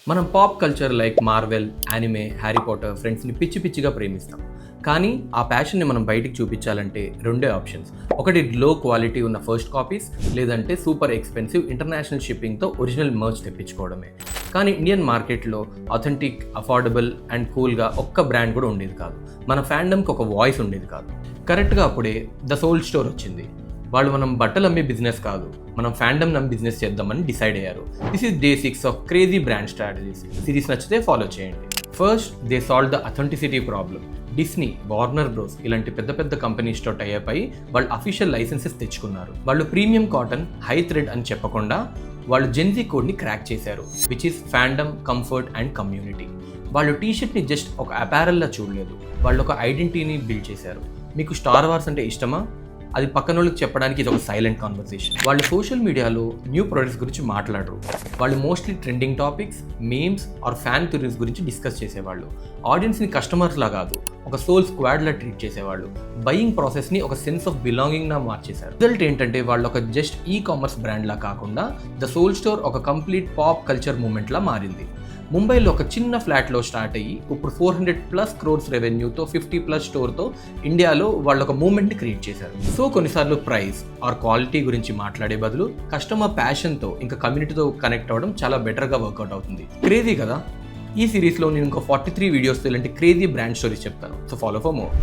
మనం pop culture like Marvel, anime, Harry Potter, ఫ్రెండ్స్ని పిచ్చి పిచ్చిగా ప్రేమిస్తాం. కానీ ఆ ప్యాషన్ని మనం బయటికి చూపించాలంటే రెండే ఆప్షన్స్. ఒకటి లో క్వాలిటీ ఉన్న ఫస్ట్ కాపీస్, లేదంటే సూపర్ ఎక్స్పెన్సివ్ ఇంటర్నేషనల్ షిప్పింగ్తో ఒరిజినల్ మర్చ్ తెప్పించుకోవడమే. కానీ ఇండియన్ మార్కెట్లో అథెంటిక్, అఫోర్డబుల్ అండ్ కూల్గా ఒక్క బ్రాండ్ కూడా ఉండేది కాదు. మన ఫ్యాండమ్కి ఒక వాయిస్ ఉండేది కాదు. కరెక్ట్గా అప్పుడే ద సోల్ స్టోర్ వచ్చింది. వాళ్ళు మనం బట్టలు అమ్మే బిజినెస్ కాదు, మనం ఫ్యాండమ్ నమ్మి బిజినెస్ చేద్దామని డిసైడ్ అయ్యారు. This is day 6 of crazy brand strategies. Series నచ్చితే ఫాలో చేయండి. First, they solve the authenticity problem. Disney, Warner bros ఇలాంటి పెద్ద పెద్ద కంపెనీస్తో టైఅప్ అయ్యి వాళ్ళు అఫీషియల్ లైసెన్సెస్ తెచ్చుకున్నారు. వాళ్ళు ప్రీమియం కాటన్, హై థ్రెడ్ అని చెప్పకుండా వాళ్ళు జెన్జీ కోడ్ని క్రాక్ చేశారు, which is fandom, comfort and community. వాళ్ళు టీషర్ట్ని జస్ట్ ఒక అపారల్లా చూడలేదు, వాళ్ళు ఒక ఐడెంటిటీని బిల్డ్ చేశారు. మీకు స్టార్ వార్స్ అంటే ఇష్టమా? అది పక్కన వాళ్ళకి చెప్పడానికి ఇది ఒక సైలెంట్ కాన్వర్సేషన్. వాళ్ళు సోషల్ మీడియాలో న్యూ ప్రొడక్ట్స్ గురించి మాట్లాడరు. వాళ్ళు mostly trending topics, memes or fan theories గురించి డిస్కస్ చేసేవాళ్ళు. ఆడియన్స్ని కస్టమర్స్లా కాదు, ఒక సోల్ స్క్వాడ్లా ట్రీట్ చేసేవాళ్ళు. బయింగ్ ప్రాసెస్ని ఒక సెన్స్ ఆఫ్ బిలాంగింగ్గా మార్చేశారు. రిజల్ట్ ఏంటంటే వాళ్ళు ఒక జస్ట్ ఈ కామర్స్ బ్రాండ్లా కాకుండా ద సోల్ స్టోర్ ఒక కంప్లీట్ పాప్ కల్చర్ మూమెంట్లా మారింది. ముంబైలో ఒక చిన్న ఫ్లాట్లో స్టార్ట్ అయ్యి ఇప్పుడు 400+ crores రెవెన్యూతో 50+ స్టోర్తో ఇండియాలో వాళ్ళు ఒక మూమెంట్ని క్రియేట్ చేశారు. సో కొన్నిసార్లు ప్రైస్ ఆర్ క్వాలిటీ గురించి మాట్లాడే బదులు కస్టమర్ ప్యాషన్తో ఇంకా కమ్యూనిటీతో కనెక్ట్ అవ్వడం చాలా బెటర్గా వర్కౌట్ అవుతుంది. క్రేజీ కదా? ఈ సిరీస్లో నేను ఇంకో 43 వీడియోస్తో ఇలాంటి క్రేజీ బ్రాండ్ స్టోరీస్ చెప్తాను. So follow for more.